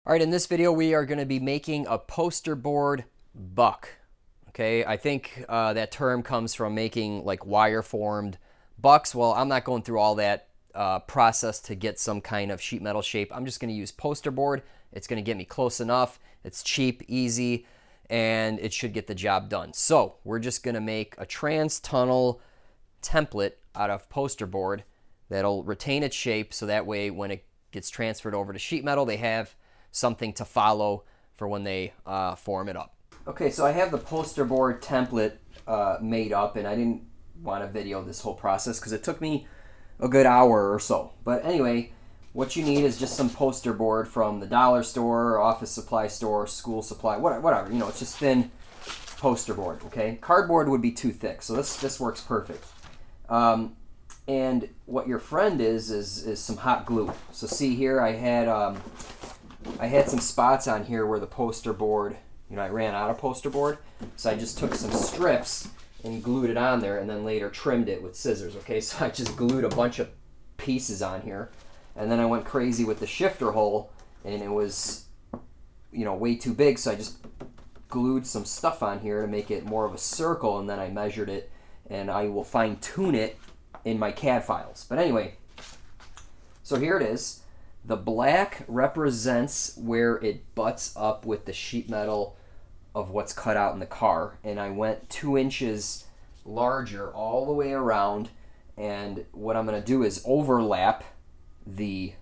All right, in this video, we are going to be making a posterboard buck. Okay, I think that term comes from making like wire-formed bucks. Well, I'm not going through all that process to get some kind of sheet metal shape. I'm just going to use posterboard. It's going to get me close enough. It's cheap, easy, and it should get the job done. So we're just going to make a trans-tunnel template out of posterboard that'll retain its shape, so that way when it gets transferred over to sheet metal, they have something to follow for when they form it up. Okay, so I have the posterboard template made up, and I didn't want to video this whole process because it took me a good hour or so. But anyway, what you need is just some posterboard from the dollar store, office supply store, school supply, whatever. You know, it's just thin posterboard. Okay, cardboard would be too thick, so this works perfect. And what your friend is some hot glue. So see here, I had some spots on here where the posterboard, you know, I ran out of posterboard, so I just took some strips and glued it on there, and then later trimmed it with scissors. Okay, so I just glued a bunch of pieces on here, and then I went crazy with the shifter hole, and it was, you know, way too big, so I just glued some stuff on here to make it more of a circle, and then I measured it, and I will fine tune it in my CAD files. But anyway, so here it is. The black represents where it butts up with the sheet metal of what's cut out in the car, and I went 2 inches larger all the way around, and what I'm going to do is overlap the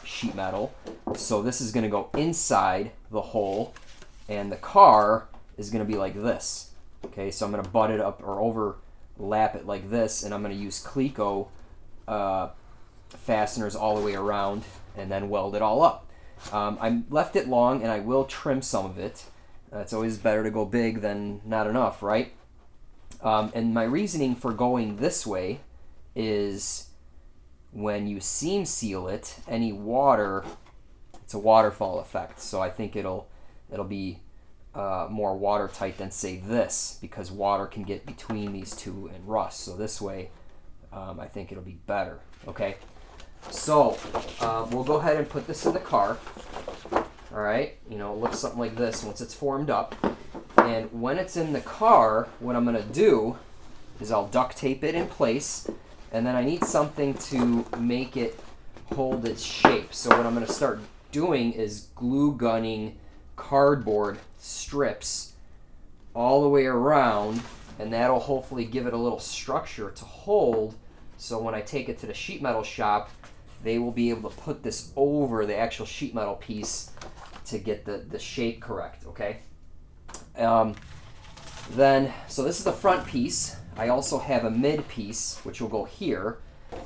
sheet metal. So this is going to go inside the hole, and the car is going to be like this. Okay, so I'm going to butt it up or overlap it like this, and I'm going to use Cleco fasteners all the way around and then weld it all up. I left it long, and I will trim some of it. It's always better to go big than not enough, right? And my reasoning for going this way is when you seam seal it, any water, it's a waterfall effect. So I think it'll be more watertight than, say, this, because water can get between these two and rust. So this way, I think it'll be better. Okay, so we'll go ahead and put this in the car. All right, you know, it looks something like this once it's formed up. And when it's in the car, what I'm gonna do is I'll duct tape it in place, and then I need something to make it hold its shape. So what I'm gonna start doing is glue gunning cardboard strips all the way around, and that'll hopefully give it a little structure to hold, so when I take it to the sheet metal shop, they will be able to put this over the actual sheet metal piece to get the shape correct. Okay, then so this is the front piece. I also have a mid piece which will go here,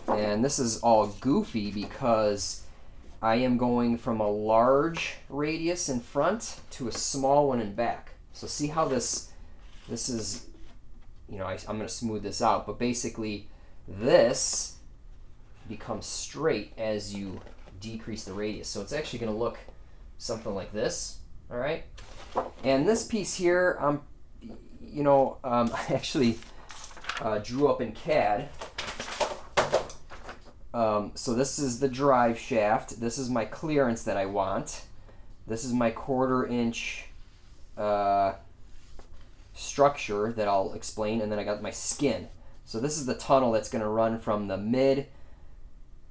and this is all goofy because I am going from a large radius in front to a small one in back. So see how this is, you know, I'm going to smooth this out, but basically this becomes straight as you decrease the radius. So it's actually going to look something like this. All right, and this piece here, I actually drew up in CAD. So this is the drive shaft. This is my clearance that I want. This is my 1/4 inch structure that I'll explain, and then I got my skin. So this is the tunnel that's going to run from the mid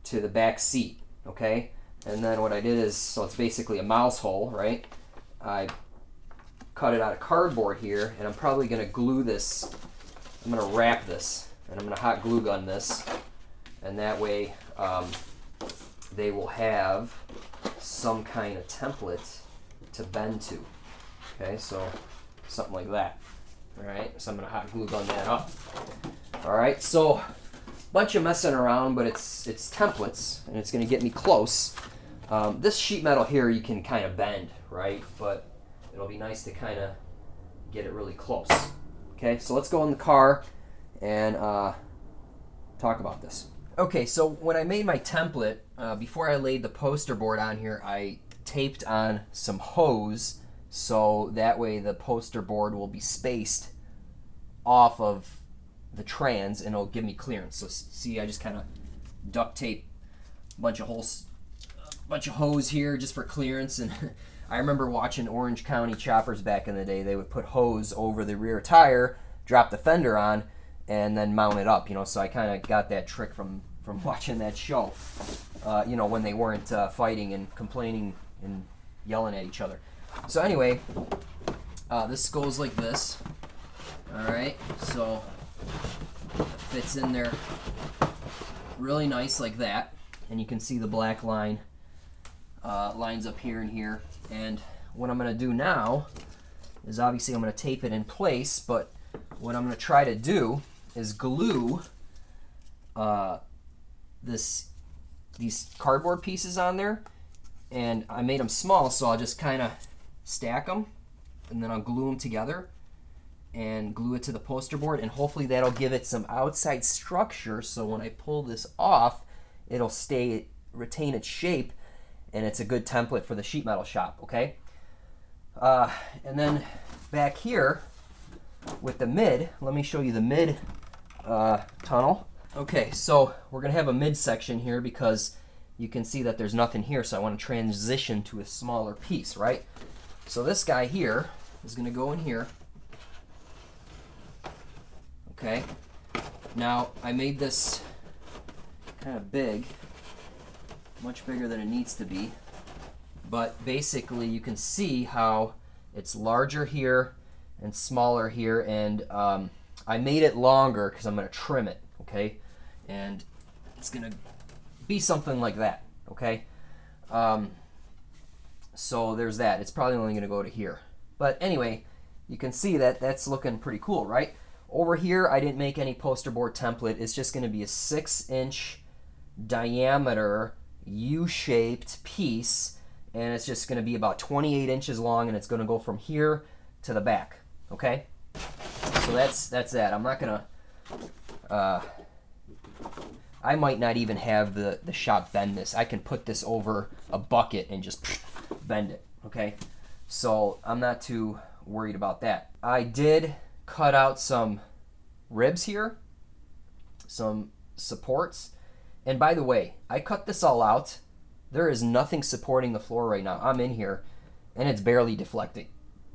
to the back seat. Okay, and then what I did is, so it's basically a mouse hole, right? I cut it out of cardboard here, and I'm probably going to glue this. I'm going to wrap this, and I'm going to hot glue gun this, and that way they will have some kind of template to bend to. Okay, so something like that. All right, so I'm going to hot glue gun that up. All right, so bunch of messing around, but it's templates, and it's going to get me close. This sheet metal here you can kind of bend, right? But it'll be nice to kind of get it really close. Okay, so let's go in the car and talk about this. Okay, so when I made my template, before I laid the posterboard on here, I taped on some hose, so that way the posterboard will be spaced off of the trans, and it'll give me clearance. So see, I just kind of duct tape a bunch of holes bunch of hose here just for clearance. And I remember watching Orange County choppers back in the day. They would put hose over the rear tire, drop the fender on, and then mount it up. So I kind of got that trick from watching that show. When they weren't fighting and complaining and yelling at each other. So anyway, this goes like this. All right, so it fits in there really nice like that, and you can see the black line lines up here and here. And what I'm going to do now is obviously I'm going to tape it in place, but what I'm going to try to do is glue these cardboard pieces on there, and I made them small, so I'll just kind of stack them, and then I'll glue them together and glue it to the poster board, and hopefully that'll give it some outside structure, so when I pull this off, it'll retain its shape, and it's a good template for the sheet metal shop, okay? And then back here with the mid, let me show you the mid tunnel. Okay, so we're gonna have a mid section here because you can see that there's nothing here, so I want to transition to a smaller piece, right? So this guy here is gonna go in here. Okay, now I made this kind of big, much bigger than it needs to be, but basically you can see how it's larger here and smaller here, and I made it longer because I'm going to trim it, okay? And it's going to be something like that, okay? So there's that. It's probably only going to go to here. But anyway, you can see that that's looking pretty cool, right? Over here, I didn't make any poster board template. It's just going to be a 6-inch diameter U-shaped piece, and it's just going to be about 28 inches long, and it's going to go from here to the back, okay? So that's that. I'm not going to... I might not even have the shop bend this. I can put this over a bucket and just bend it, okay? So I'm not too worried about that. I did cut out some ribs here, some supports, and by the way, I cut this all out. There is nothing supporting the floor right now. I'm in here and it's barely deflecting.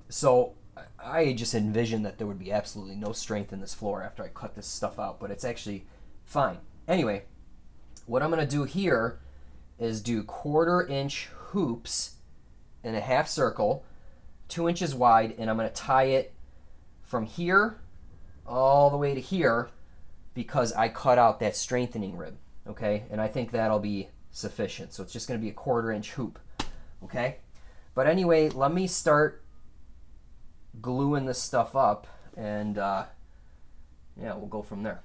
So I just envisioned that there would be absolutely no strength in this floor after I cut this stuff out, but it's actually fine. Anyway, what I'm going to do here is do 1/4-inch hoops in a half circle, 2 inches wide, and I'm going to tie it from here all the way to here because I cut out that strengthening rib, okay? And I think that'll be sufficient. So it's just going to be a 1/4-inch hoop, okay? But anyway, let me start gluing this stuff up, and yeah, we'll go from there.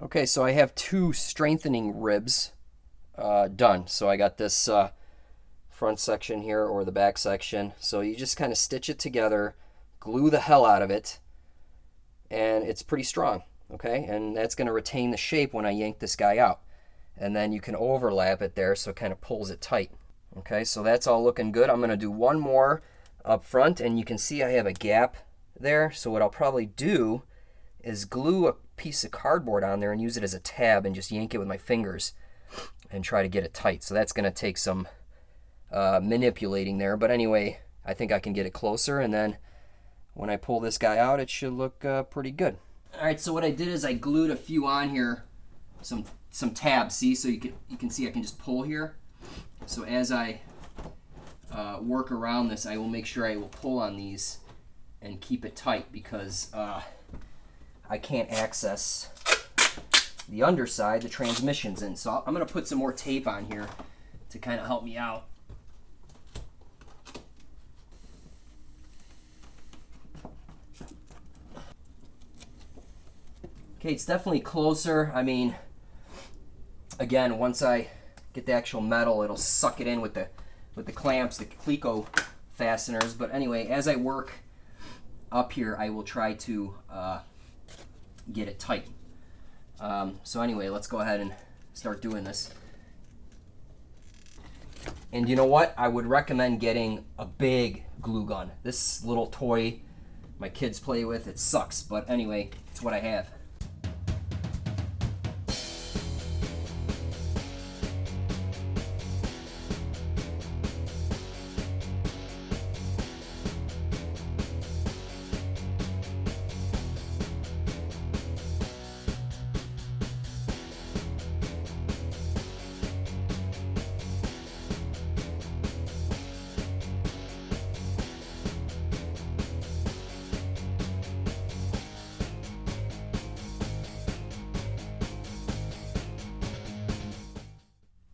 Okay, so I have 2 strengthening ribs done. So I got this front section here, or the back section. So you just kind of stitch it together, glue the hell out of it, and it's pretty strong, okay? And that's going to retain the shape when I yank this guy out. And then you can overlap it there so it kind of pulls it tight. Okay, so that's all looking good. I'm going to do one more up front, and you can see I have a gap there. So what I'll probably do is glue a piece of cardboard on there and use it as a tab and just yank it with my fingers and try to get it tight. So that's going to take some manipulating there, but anyway, I think I can get it closer, and then when I pull this guy out, it should look pretty good. All right, so what I did is I glued a few on here, some tabs, see, so you can see I can just pull here. So as I work around this, I will make sure I will pull on these and keep it tight, because I can't access the underside, the transmission's in. So I'm going to put some more tape on here to kind of help me out. Okay, it's definitely closer. I mean, again, once I get the actual metal, it'll suck it in with the clamps, the Cleco fasteners. But anyway, as I work up here, I will try to get it tight. So anyway, let's go ahead and start doing this. And you know what? I would recommend getting a big glue gun. This little toy my kids play with, it sucks, but anyway, it's what I have.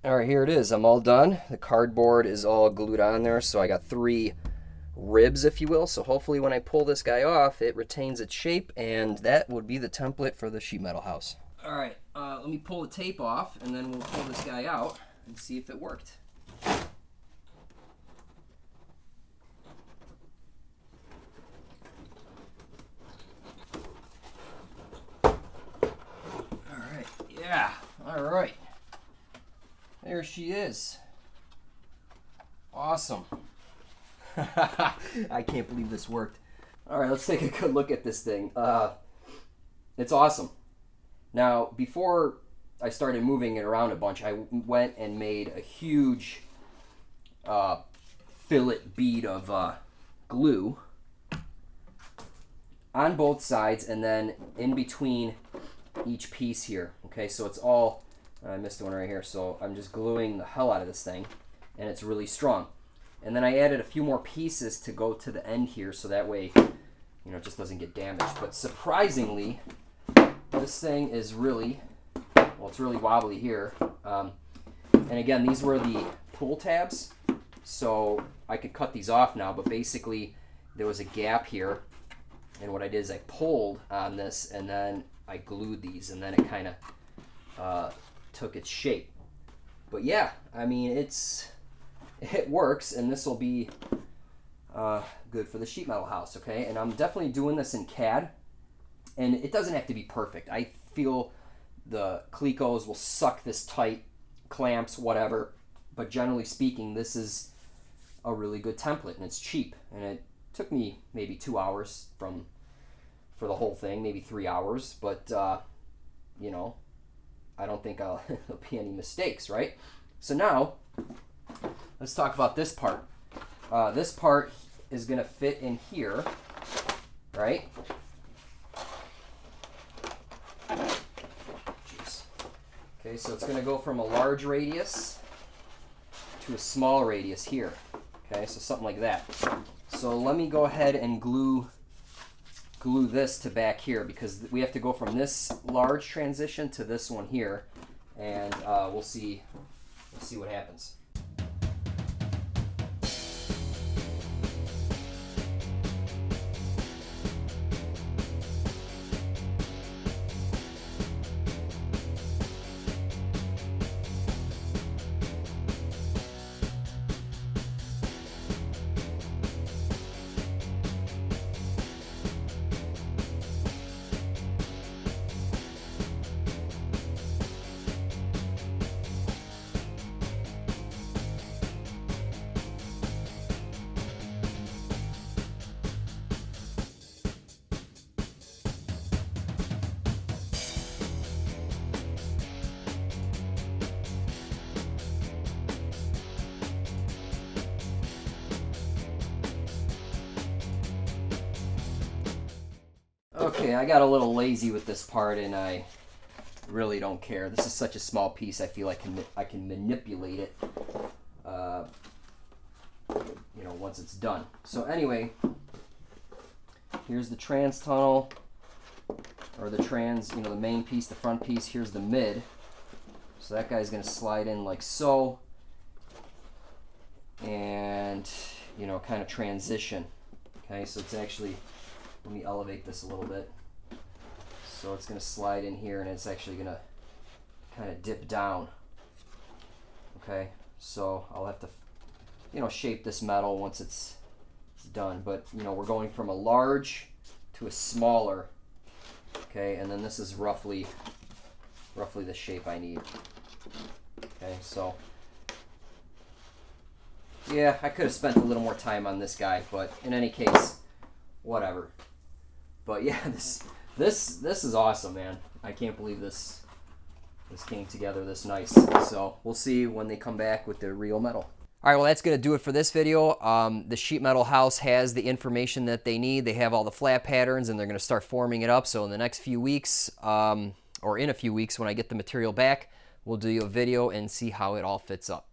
All right, here it is. I'm all done. The cardboard is all glued on there, so I got 3 ribs, if you will. So hopefully when I pull this guy off, it retains its shape, and that would be the template for the sheet metal house. All right, let me pull the tape off, and then we'll pull this guy out and see if it worked. All right, yeah, all right. There she is. Awesome. I can't believe this worked. All right, let's take a good look at this thing. It's awesome. Now, before I started moving it around a bunch, I went and made a huge fillet bead of glue on both sides and then in between each piece here. Okay, so it's all... I missed one right here, so I'm just gluing the hell out of this thing, and it's really strong. And then I added a few more pieces to go to the end here, so that way, you know, it just doesn't get damaged. But surprisingly, this thing is really, well, it's really wobbly here. And again, these were the pull tabs, so I could cut these off now, but basically there was a gap here, and what I did is I pulled on this, and then I glued these, and then it kind of took its shape. But yeah, I mean, it works, and this will be good for the sheet metal house, okay? And I'm definitely doing this in CAD, and it doesn't have to be perfect. I feel the Clecos will suck this tight, clamps, whatever, but generally speaking, this is a really good template, and it's cheap, and it took me maybe 2 hours for the whole thing, maybe 3 hours, but you know, I don't think there'll be any mistakes, right? So now, let's talk about this part. This part is going to fit in here, right? Jeez. Okay, so it's going to go from a large radius to a small radius here. Okay, so something like that. So let me go ahead and glue this to back here, because we have to go from this large transition to this one here, and we'll see what happens. Okay, I got a little lazy with this part, and I really don't care. This is such a small piece, I feel like I can manipulate it, you know, once it's done. So anyway, here's the trans tunnel, or the trans, you know, the main piece, the front piece. Here's the mid. So that guy's going to slide in like so, and, you know, kind of transition. Okay, so it's actually... Let me elevate this a little bit. So it's going to slide in here, and it's actually going to kind of dip down. Okay, so I'll have to, you know, shape this metal once it's done. But, you know, we're going from a large to a smaller. Okay, and then this is roughly the shape I need. Okay, so Yeah, I could have spent a little more time on this guy, but in any case, whatever. But yeah, this is awesome, man. I can't believe this came together this nice. So we'll see when they come back with the real metal. All right, well, that's going to do it for this video. The sheet metal house has the information that they need. They have all the flat patterns, and they're going to start forming it up. So in the next few weeks, or in a few weeks when I get the material back, we'll do a video and see how it all fits up.